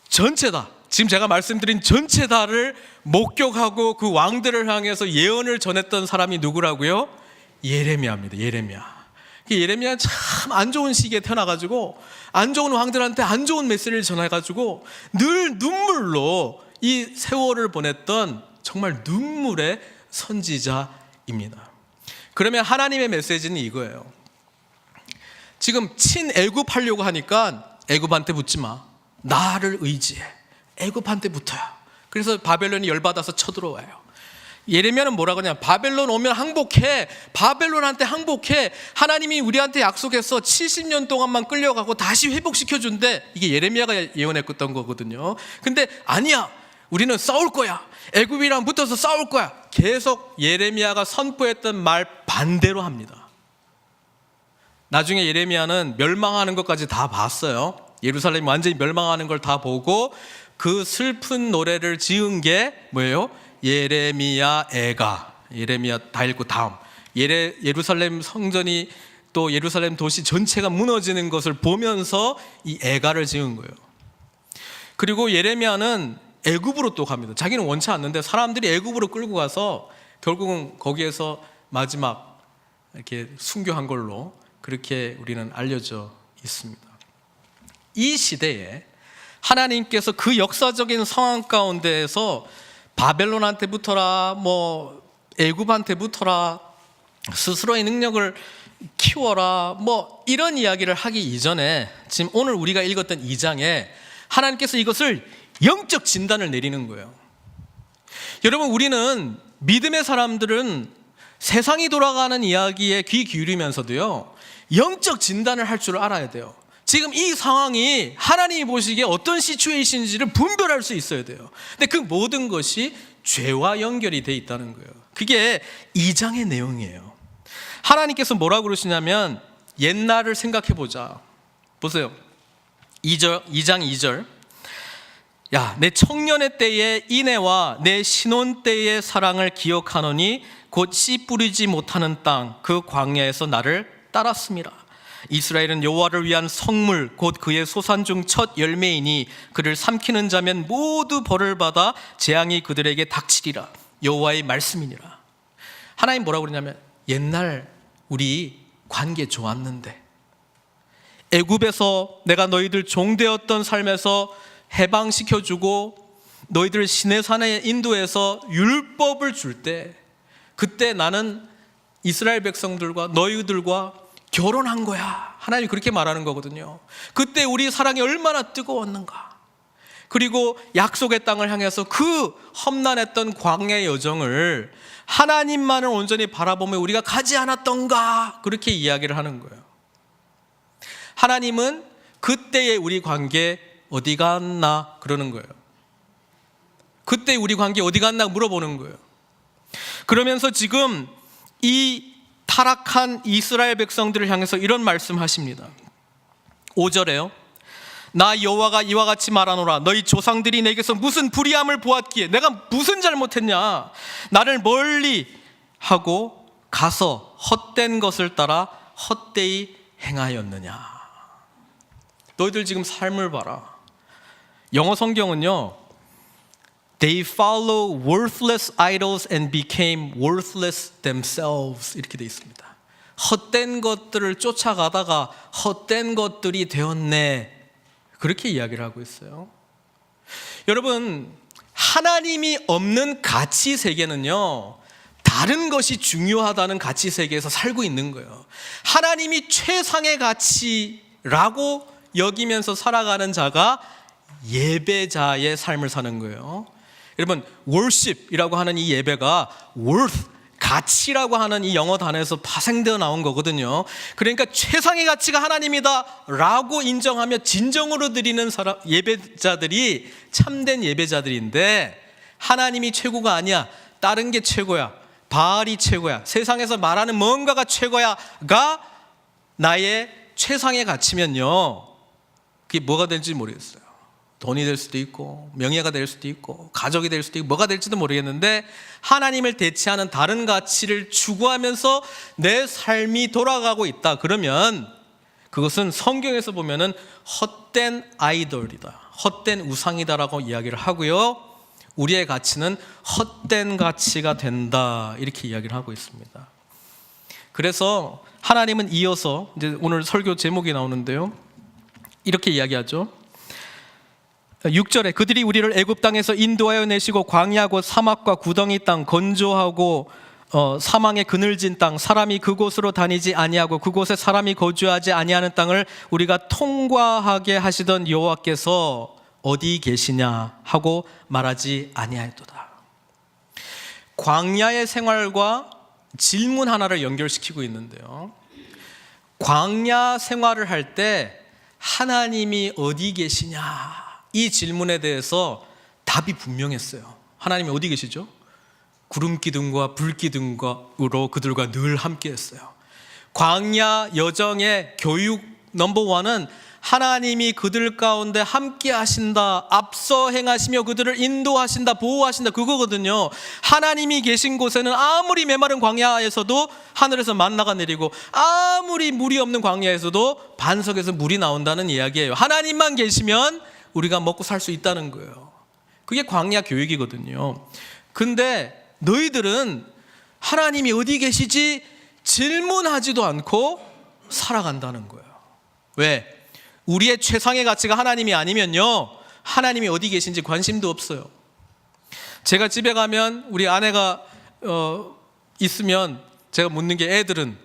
전체 다, 지금 제가 말씀드린 전체 다를 목격하고 그 왕들을 향해서 예언을 전했던 사람이 누구라고요? 예레미야입니다. 예레미야 참 안 좋은 시기에 태어나가지고 안 좋은 왕들한테 안 좋은 메시지를 전해가지고 늘 눈물로 이 세월을 보냈던 정말 눈물의 선지자입니다. 그러면 하나님의 메시지는 이거예요. 지금 친애굽 하려고 하니까 애굽한테 붙지 마. 나를 의지해. 애굽한테 붙어요. 그래서 바벨론이 열받아서 쳐들어와요. 예레미야는 뭐라 그러냐? 바벨론 오면 항복해. 바벨론한테 항복해. 하나님이 우리한테 약속해서 70년 동안만 끌려가고 다시 회복시켜준대. 이게 예레미야가 예언했던 거거든요. 근데 아니야. 우리는 싸울 거야. 애굽이랑 붙어서 싸울 거야. 계속 예레미야가 선포했던 말 반대로 합니다. 나중에 예레미야는 멸망하는 것까지 다 봤어요. 예루살렘이 완전히 멸망하는 걸 다 보고 그 슬픈 노래를 지은 게 뭐예요? 예레미야 애가. 예레미야 다 읽고 다음. 예루살렘 성전이 또 예루살렘 도시 전체가 무너지는 것을 보면서 이 애가를 지은 거예요. 그리고 예레미야는 애굽으로 또 갑니다. 자기는 원치 않는데 사람들이 애굽으로 끌고 가서 결국은 거기에서 마지막 이렇게 순교한 걸로 그렇게 우리는 알려져 있습니다. 이 시대에 하나님께서 그 역사적인 상황 가운데에서 바벨론한테 붙어라, 뭐 애굽한테 붙어라, 스스로의 능력을 키워라, 뭐 이런 이야기를 하기 이전에 지금 오늘 우리가 읽었던 2장에 하나님께서 이것을 영적 진단을 내리는 거예요. 여러분, 우리는 믿음의 사람들은 세상이 돌아가는 이야기에 귀 기울이면서도요, 영적 진단을 할 줄 알아야 돼요. 지금 이 상황이 하나님이 보시기에 어떤 시츄에이션인지를 분별할 수 있어야 돼요. 근데 그 모든 것이 죄와 연결이 돼 있다는 거예요. 그게 2장의 내용이에요. 하나님께서 뭐라고 그러시냐면 옛날을 생각해 보자. 보세요. 2장 2절. 야, 내 청년의 때의 인애와 내 신혼 때의 사랑을 기억하노니 곧 씨 뿌리지 못하는 땅 그 광야에서 나를 따랐습니다. 이스라엘은 여호와를 위한 성물 곧 그의 소산 중 첫 열매이니 그를 삼키는 자면 모두 벌을 받아 재앙이 그들에게 닥치리라. 여호와의 말씀이니라. 하나님 뭐라고 그러냐면 옛날 우리 관계 좋았는데 애굽에서 내가 너희들 종되었던 삶에서 해방시켜주고 너희들 시내산에 인도해서 율법을 줄 때 그때 나는 이스라엘 백성들과 너희들과 결혼한 거야. 하나님이 그렇게 말하는 거거든요. 그때 우리 사랑이 얼마나 뜨거웠는가. 그리고 약속의 땅을 향해서 그 험난했던 광야의 여정을 하나님만을 온전히 바라보며 우리가 가지 않았던가. 그렇게 이야기를 하는 거예요. 하나님은 그때의 우리 관계 어디 갔나 그러는 거예요. 그때 우리 관계 어디 갔나 물어보는 거예요. 그러면서 지금 이 타락한 이스라엘 백성들을 향해서 이런 말씀하십니다. 5절에요. 나 여호와가 이와 같이 말하노라. 너희 조상들이 내게서 무슨 불의함을 보았기에 내가 무슨 잘못했냐. 나를 멀리 하고 가서 헛된 것을 따라 헛되이 행하였느냐. 너희들 지금 삶을 봐라. 영어 성경은요, They follow worthless idols and became worthless themselves 이렇게 돼 있습니다. 헛된 것들을 쫓아가다가 헛된 것들이 되었네. 그렇게 이야기를 하고 있어요. 여러분, 하나님이 없는 가치 세계는요, 다른 것이 중요하다는 가치 세계에서 살고 있는 거예요. 하나님이 최상의 가치라고 여기면서 살아가는 자가 예배자의 삶을 사는 거예요. 여러분, worship이라고 하는 이 예배가 worth, 가치라고 하는 이 영어 단어에서 파생되어 나온 거거든요. 그러니까 최상의 가치가 하나님이다 라고 인정하며 진정으로 드리는 사람, 예배자들이 참된 예배자들인데, 하나님이 최고가 아니야, 다른 게 최고야, 바알이 최고야, 세상에서 말하는 뭔가가 최고야가 나의 최상의 가치면요, 그게 뭐가 될지 모르겠어요. 돈이 될 수도 있고 명예가 될 수도 있고 가족이 될 수도 있고 뭐가 될지도 모르겠는데, 하나님을 대체하는 다른 가치를 추구하면서 내 삶이 돌아가고 있다 그러면 그것은 성경에서 보면은 헛된 아이돌이다, 헛된 우상이다라고 이야기를 하고요, 우리의 가치는 헛된 가치가 된다 이렇게 이야기를 하고 있습니다. 그래서 하나님은 이어서 이제 오늘 설교 제목이 나오는데요, 이렇게 이야기하죠. 6절에 그들이 우리를 애굽 땅에서 인도하여 내시고 광야 곧 사막과 구덩이 땅, 건조하고 사망의 그늘진 땅, 사람이 그곳으로 다니지 아니하고 그곳에 사람이 거주하지 아니하는 땅을 우리가 통과하게 하시던 여호와께서 어디 계시냐 하고 말하지 아니하였도다. 광야의 생활과 질문 하나를 연결시키고 있는데요, 광야 생활을 할 때 하나님이 어디 계시냐 이 질문에 대해서 답이 분명했어요. 하나님이 어디 계시죠? 구름 기둥과 불 기둥으로 그들과 늘 함께 했어요. 광야 여정의 교육 넘버원은 하나님이 그들 가운데 함께 하신다, 앞서 행하시며 그들을 인도하신다, 보호하신다, 그거거든요. 하나님이 계신 곳에는 아무리 메마른 광야에서도 하늘에서 만나가 내리고, 아무리 물이 없는 광야에서도 반석에서 물이 나온다는 이야기예요. 하나님만 계시면 우리가 먹고 살 수 있다는 거예요. 그게 광야 교육이거든요. 근데 너희들은 하나님이 어디 계시지 질문하지도 않고 살아간다는 거예요. 왜? 우리의 최상의 가치가 하나님이 아니면요, 하나님이 어디 계신지 관심도 없어요. 제가 집에 가면 우리 아내가 있으면 제가 묻는 게, 애들은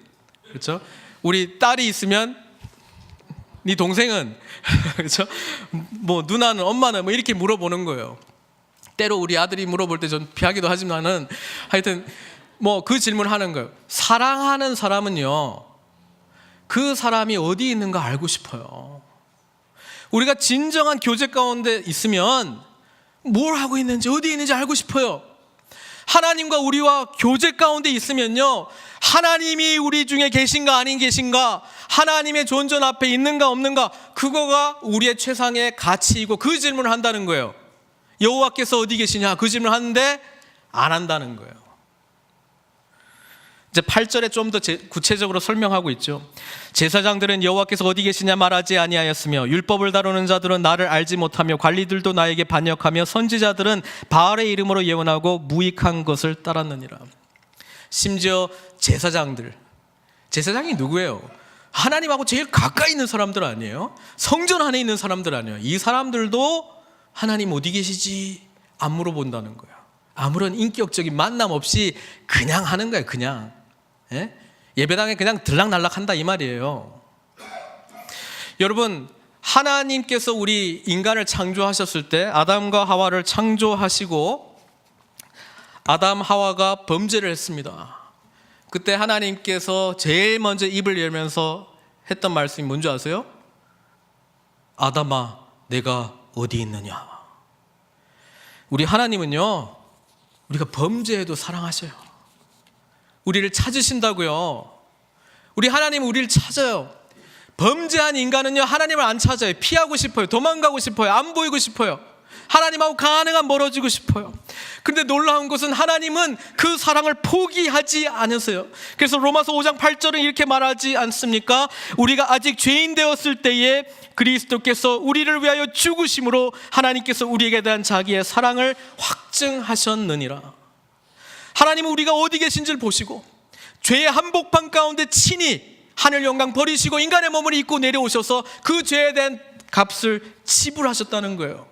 그렇죠? 우리 딸이 있으면 네 동생은 그렇죠? 뭐 누나는, 엄마는, 뭐 이렇게 물어보는 거예요. 때로 우리 아들이 물어볼 때 좀 피하기도 하지만은 하여튼 뭐 그 질문하는 거예요. 사랑하는 사람은요, 그 사람이 어디 있는가 알고 싶어요. 우리가 진정한 교제 가운데 있으면 뭘 하고 있는지, 어디 있는지 알고 싶어요. 하나님과 우리와 교제 가운데 있으면요, 하나님이 우리 중에 계신가 아닌 계신가, 하나님의 존전 앞에 있는가 없는가, 그거가 우리의 최상의 가치이고 그 질문을 한다는 거예요. 여호와께서 어디 계시냐 그 질문을 하는데 안 한다는 거예요. 이제 8절에 좀 더 구체적으로 설명하고 있죠. 제사장들은 여호와께서 어디 계시냐 말하지 아니하였으며 율법을 다루는 자들은 나를 알지 못하며 관리들도 나에게 반역하며 선지자들은 바알의 이름으로 예언하고 무익한 것을 따랐느니라. 심지어 제사장이 누구예요? 하나님하고 제일 가까이 있는 사람들 아니에요? 성전 안에 있는 사람들 아니에요? 이 사람들도 하나님 어디 계시지 안 물어본다는 거예요. 아무런 인격적인 만남 없이 그냥 하는 거예요. 그냥 예배당에 그냥 들락날락한다 이 말이에요. 여러분, 하나님께서 우리 인간을 창조하셨을 때 아담과 하와를 창조하시고 아담 하와가 범죄를 했습니다. 그때 하나님께서 제일 먼저 입을 열면서 했던 말씀이 뭔지 아세요? 아담아, 내가 어디 있느냐. 우리 하나님은요, 우리가 범죄해도 사랑하셔요. 우리를 찾으신다고요. 우리 하나님은 우리를 찾아요. 범죄한 인간은요, 하나님을 안 찾아요. 피하고 싶어요. 도망가고 싶어요. 안 보이고 싶어요. 하나님하고 가능한 멀어지고 싶어요. 근데 놀라운 것은 하나님은 그 사랑을 포기하지 않으세요. 그래서 로마서 5장 8절은 이렇게 말하지 않습니까? 우리가 아직 죄인 되었을 때에 그리스도께서 우리를 위하여 죽으심으로 하나님께서 우리에게 대한 자기의 사랑을 확증하셨느니라. 하나님은 우리가 어디 계신지를 보시고 죄의 한복판 가운데 친히 하늘 영광 버리시고 인간의 몸을 입고 내려오셔서 그 죄에 대한 값을 지불하셨다는 거예요.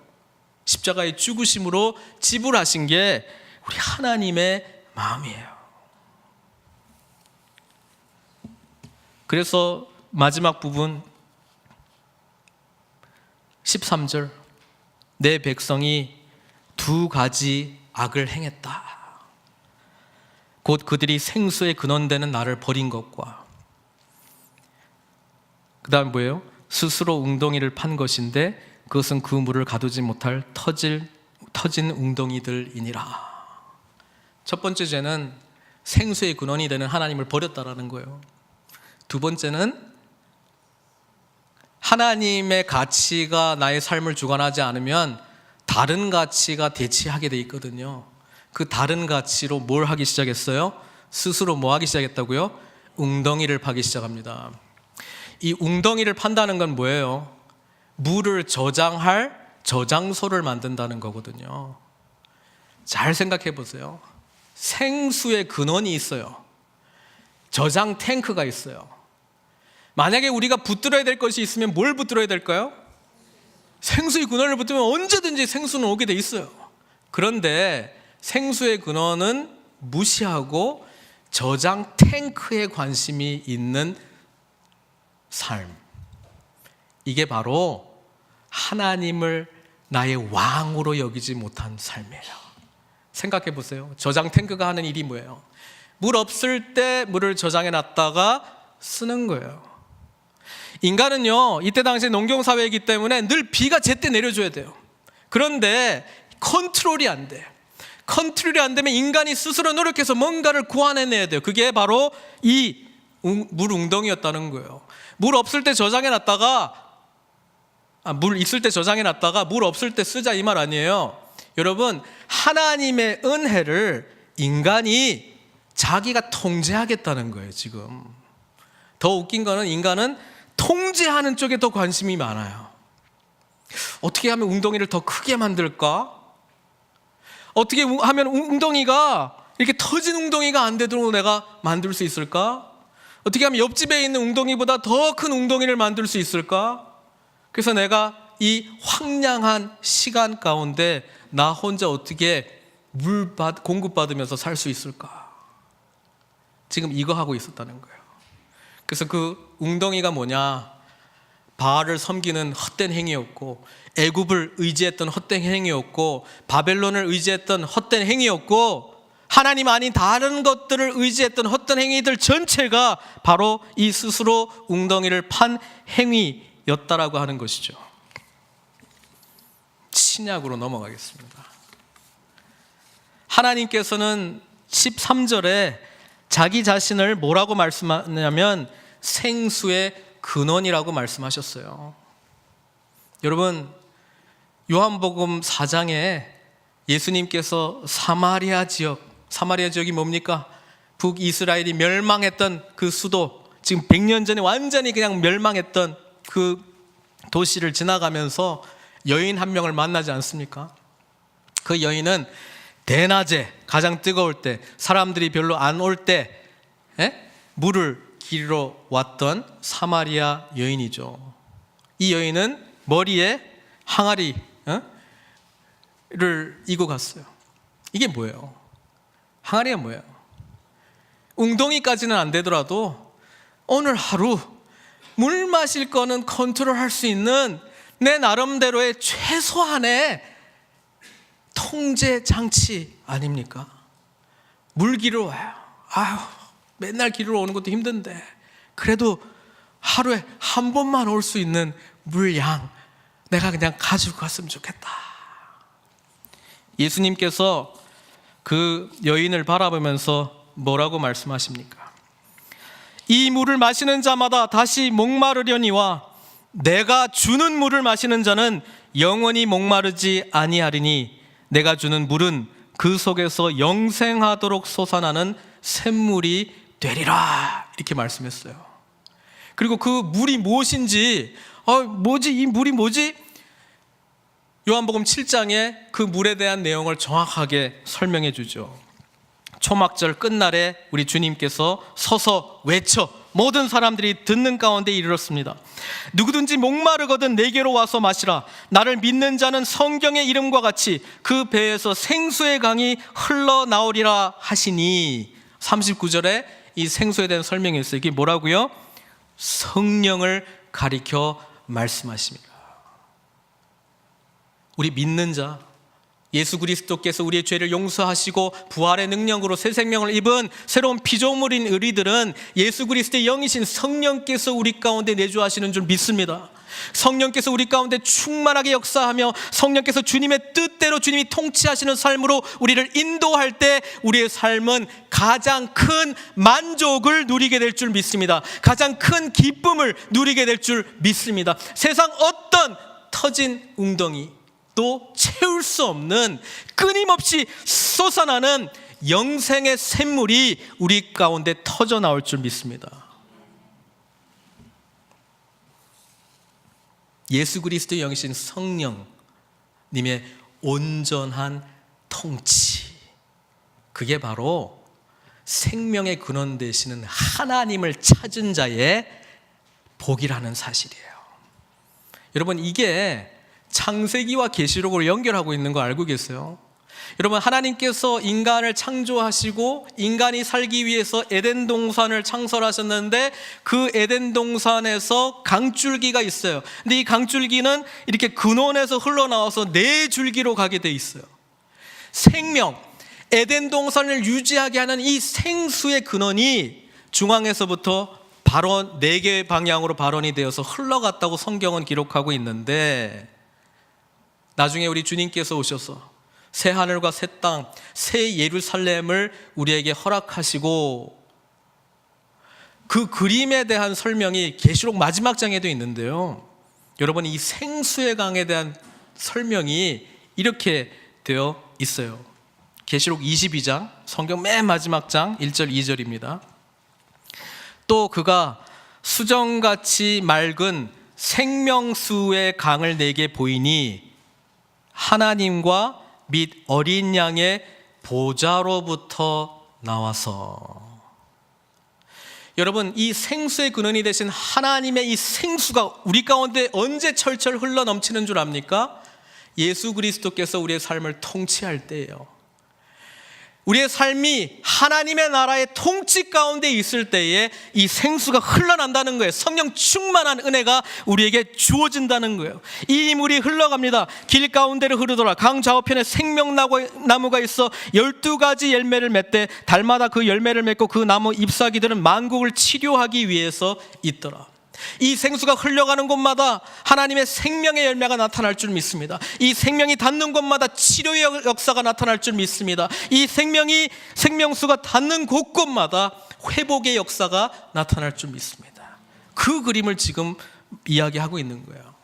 십자가의 죽으심으로 지불하신 게 우리 하나님의 마음이에요. 그래서 마지막 부분 13절, 내 백성이 두 가지 악을 행했다. 곧 그들이 생수의 근원되는 나를 버린 것과, 그 다음 뭐예요? 스스로 웅덩이를 판 것인데 그것은 그 물을 가두지 못할 터진 웅덩이들이니라. 첫 번째 죄는 생수의 근원이 되는 하나님을 버렸다라는 거예요. 두 번째는 하나님의 가치가 나의 삶을 주관하지 않으면 다른 가치가 대치하게 돼 있거든요. 그 다른 가치로 뭘 하기 시작했어요? 스스로 뭐 하기 시작했다고요? 웅덩이를 파기 시작합니다. 이 웅덩이를 판다는 건 뭐예요? 물을 저장할 저장소를 만든다는 거거든요. 잘 생각해 보세요. 생수의 근원이 있어요. 저장 탱크가 있어요. 만약에 우리가 붙들어야 될 것이 있으면 뭘 붙들어야 될까요? 생수의 근원을 붙들면 언제든지 생수는 오게 돼 있어요. 그런데 생수의 근원은 무시하고 저장 탱크에 관심이 있는 삶, 이게 바로 하나님을 나의 왕으로 여기지 못한 삶이에요. 생각해 보세요. 저장 탱크가 하는 일이 뭐예요? 물 없을 때 물을 저장해 놨다가 쓰는 거예요. 인간은요, 이때 당시에 농경사회이기 때문에 늘 비가 제때 내려줘야 돼요. 그런데 컨트롤이 안 돼. 컨트롤이 안 되면 인간이 스스로 노력해서 뭔가를 구해내야 돼요. 그게 바로 이 물 웅덩이였다는 거예요. 물 없을 때 저장해 놨다가, 물 있을 때 저장해 놨다가 물 없을 때 쓰자, 이 말 아니에요. 여러분, 하나님의 은혜를 인간이 자기가 통제하겠다는 거예요, 지금. 더 웃긴 거는 인간은 통제하는 쪽에 더 관심이 많아요. 어떻게 하면 웅덩이를 더 크게 만들까? 어떻게 하면 웅덩이가 이렇게 터진 웅덩이가 안 되도록 내가 만들 수 있을까? 어떻게 하면 옆집에 있는 웅덩이보다 더 큰 웅덩이를 만들 수 있을까? 그래서 내가 이 황량한 시간 가운데 나 혼자 어떻게 물 공급받으면서 살 수 있을까? 지금 이거 하고 있었다는 거예요. 그래서 그 웅덩이가 뭐냐? 바알을 섬기는 헛된 행위였고, 애굽을 의지했던 헛된 행위였고, 바벨론을 의지했던 헛된 행위였고, 하나님 아닌 다른 것들을 의지했던 헛된 행위들 전체가 바로 이 스스로 웅덩이를 판 행위였다라고 하는 것이죠. 신약으로 넘어가겠습니다. 하나님께서는 13절에 자기 자신을 뭐라고 말씀하냐면 생수의 근원이라고 말씀하셨어요. 여러분, 요한복음 4장에 예수님께서 사마리아 지역이 뭡니까? 북이스라엘이 멸망했던 그 수도, 지금 100년 전에 완전히 그냥 멸망했던 그 도시를 지나가면서 여인 한 명을 만나지 않습니까? 그 여인은 대낮에 가장 뜨거울 때, 사람들이 별로 안 올 때 물을 기르러 왔던 사마리아 여인이죠. 이 여인은 머리에 항아리를 이고 갔어요. 이게 뭐예요? 항아리가 뭐예요? 웅덩이까지는 안 되더라도 오늘 하루 물 마실 거는 컨트롤할 수 있는 내 나름대로의 최소한의 통제 장치 아닙니까? 물 기르러 와요. 아유, 맨날 기르러 오는 것도 힘든데 그래도 하루에 한 번만 올 수 있는 물양 내가 그냥 가지고 갔으면 좋겠다. 예수님께서 그 여인을 바라보면서 뭐라고 말씀하십니까? 이 물을 마시는 자마다 다시 목마르려니와 내가 주는 물을 마시는 자는 영원히 목마르지 아니하리니 내가 주는 물은 그 속에서 영생하도록 솟아나는 샘물이 되리라, 이렇게 말씀했어요. 그리고 그 물이 무엇인지, 이 물이 뭐지? 요한복음 7장에 그 물에 대한 내용을 정확하게 설명해 주죠. 초막절 끝날에 우리 주님께서 서서 외쳐 모든 사람들이 듣는 가운데 이르렀습니다. 누구든지 목마르거든 내게로 와서 마시라. 나를 믿는 자는 성경의 이름과 같이 그 배에서 생수의 강이 흘러나오리라 하시니. 39절에 이 생수에 대한 설명이 있어요. 이게 뭐라고요? 성령을 가리켜 말씀하십니다. 우리 믿는 자, 예수 그리스도께서 우리의 죄를 용서하시고 부활의 능력으로 새 생명을 입은 새로운 피조물인 우리들은 예수 그리스도의 영이신 성령께서 우리 가운데 내주하시는 줄 믿습니다. 성령께서 우리 가운데 충만하게 역사하며 성령께서 주님의 뜻대로 주님이 통치하시는 삶으로 우리를 인도할 때 우리의 삶은 가장 큰 만족을 누리게 될 줄 믿습니다. 가장 큰 기쁨을 누리게 될 줄 믿습니다. 세상 어떤 터진 웅덩이 또 채울 수 없는 끊임없이 솟아나는 영생의 샘물이 우리 가운데 터져 나올 줄 믿습니다. 예수 그리스도의 영이신 성령님의 온전한 통치, 그게 바로 생명의 근원 되시는 하나님을 찾은 자의 복이라는 사실이에요. 여러분, 이게 창세기와 계시록을 연결하고 있는 거 알고 계세요? 여러분, 하나님께서 인간을 창조하시고 인간이 살기 위해서 에덴 동산을 창설하셨는데 그 에덴 동산에서 강줄기가 있어요. 근데 이 강줄기는 이렇게 근원에서 흘러나와서 네 줄기로 가게 돼 있어요. 생명, 에덴 동산을 유지하게 하는 이 생수의 근원이 중앙에서부터 발원, 네 개 방향으로 발원이 되어서 흘러갔다고 성경은 기록하고 있는데, 나중에 우리 주님께서 오셔서 새 하늘과 새 땅, 새 예루살렘을 우리에게 허락하시고 그 그림에 대한 설명이 계시록 마지막 장에도 있는데요, 여러분, 이 생수의 강에 대한 설명이 이렇게 되어 있어요. 계시록 22장, 성경 맨 마지막 장 1절 2절입니다. 또 그가 수정같이 맑은 생명수의 강을 내게 보이니 하나님과 및 어린 양의 보좌로부터 나와서. 여러분, 이 생수의 근원이 되신 하나님의 이 생수가 우리 가운데 언제 철철 흘러 넘치는 줄 압니까? 예수 그리스도께서 우리의 삶을 통치할 때예요. 우리의 삶이 하나님의 나라의 통치 가운데 있을 때에 이 생수가 흘러난다는 거예요. 성령 충만한 은혜가 우리에게 주어진다는 거예요. 이 물이 흘러갑니다. 길 가운데를 흐르더라. 강 좌우편에 생명나무가 있어 12가지 열매를 맺되 달마다 그 열매를 맺고 그 나무 잎사귀들은 만국을 치료하기 위해서 있더라. 이 생수가 흘러가는 곳마다 하나님의 생명의 열매가 나타날 줄 믿습니다. 이 생명이 닿는 곳마다 치료의 역사가 나타날 줄 믿습니다. 이 생명수가 닿는 곳곳마다 회복의 역사가 나타날 줄 믿습니다. 그 그림을 지금 이야기하고 있는 거예요.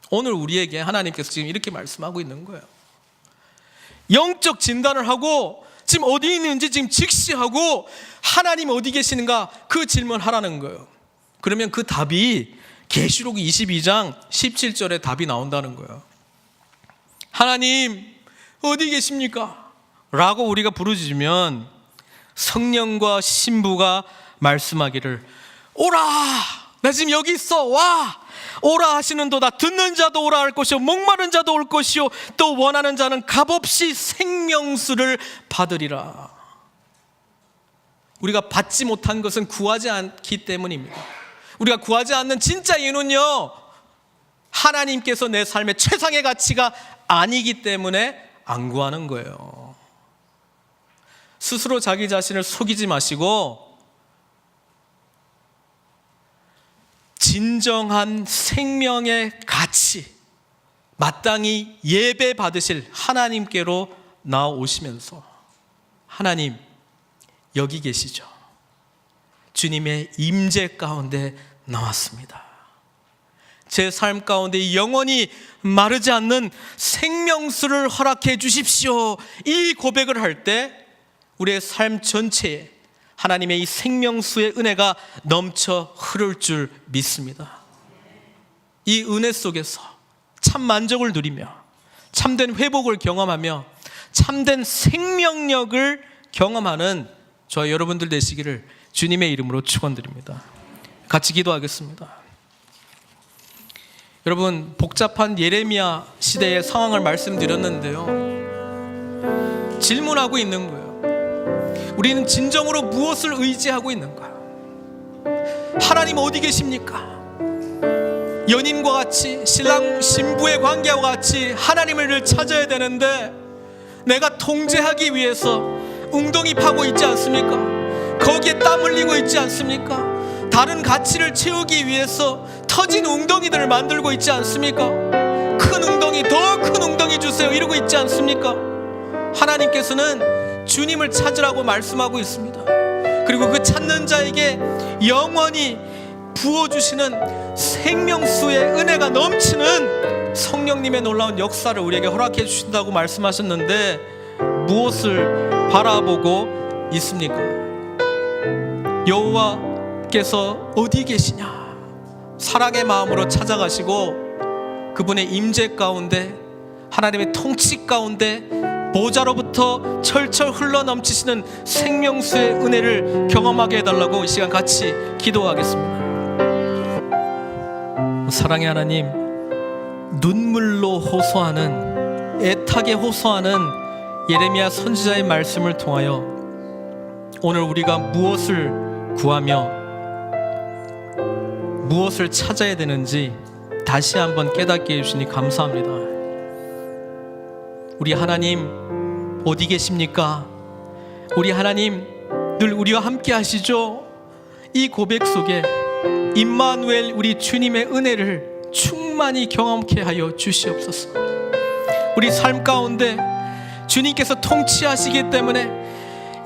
오늘 우리에게 하나님께서 지금 이렇게 말씀하고 있는 거예요. 영적 진단을 하고 지금 어디 있는지 지금 직시하고 하나님 어디 계시는가 그 질문하라는 거예요. 그러면 그 답이 계시록 22장 17절에 답이 나온다는 거예요. 하나님 어디 계십니까? 라고 우리가 부르짖으면 성령과 신부가 말씀하기를 오라, 나 지금 여기 있어, 와, 오라 하시는도다. 듣는 자도 오라 할 것이요 목마른 자도 올 것이요 또 원하는 자는 값없이 생명수를 받으리라. 우리가 받지 못한 것은 구하지 않기 때문입니다. 우리가 구하지 않는 진짜 이유는요, 하나님께서 내 삶의 최상의 가치가 아니기 때문에 안 구하는 거예요. 스스로 자기 자신을 속이지 마시고 진정한 생명의 가치, 마땅히 예배 받으실 하나님께로 나오시면서 하나님 여기 계시죠? 주님의 임재 가운데 나왔습니다. 제 삶 가운데 영원히 마르지 않는 생명수를 허락해 주십시오. 이 고백을 할 때 우리의 삶 전체에 하나님의 이 생명수의 은혜가 넘쳐 흐를 줄 믿습니다. 이 은혜 속에서 참 만족을 누리며 참된 회복을 경험하며 참된 생명력을 경험하는 저와 여러분들 되시기를 주님의 이름으로 축원드립니다. 같이 기도하겠습니다. 여러분, 복잡한 예레미야 시대의 상황을 말씀드렸는데요, 질문하고 있는 거예요. 우리는 진정으로 무엇을 의지하고 있는가? 하나님 어디 계십니까? 연인과 같이, 신랑 신부의 관계와 같이 하나님을 찾아야 되는데, 내가 통제하기 위해서 웅덩이 파고 있지 않습니까? 거기에 땀 흘리고 있지 않습니까? 다른 가치를 채우기 위해서 터진 웅덩이들을 만들고 있지 않습니까? 큰 웅덩이, 더 큰 웅덩이 주세요 이러고 있지 않습니까? 하나님께서는 주님을 찾으라고 말씀하고 있습니다. 그리고 그 찾는 자에게 영원히 부어주시는 생명수의 은혜가 넘치는 성령님의 놀라운 역사를 우리에게 허락해 주신다고 말씀하셨는데, 무엇을 바라보고 있습니까? 여호와께서 어디 계시냐? 사랑의 마음으로 찾아가시고 그분의 임재 가운데, 하나님의 통치 가운데 보좌로부터 철철 흘러넘치시는 생명수의 은혜를 경험하게 해달라고 이 시간 같이 기도하겠습니다. 사랑의 하나님, 눈물로 호소하는, 애타게 호소하는 예레미야 선지자의 말씀을 통하여 오늘 우리가 무엇을 구하며 무엇을 찾아야 되는지 다시 한번 깨닫게 해주시니 감사합니다. 우리 하나님 어디 계십니까? 우리 하나님 늘 우리와 함께 하시죠? 이 고백 속에 임마누엘, 우리 주님의 은혜를 충만히 경험케 하여 주시옵소서. 우리 삶 가운데 주님께서 통치하시기 때문에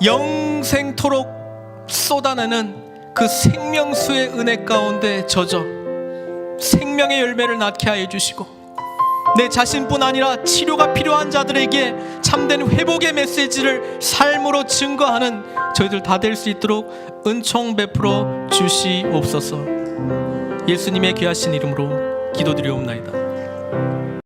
영생토록 쏟아내는 그 생명수의 은혜 가운데 젖어 생명의 열매를 낳게 하여 주시고, 내 자신뿐 아니라 치료가 필요한 자들에게 참된 회복의 메시지를 삶으로 증거하는 저희들 다 될 수 있도록 은총 베풀어 주시옵소서. 예수님의 귀하신 이름으로 기도드리옵나이다.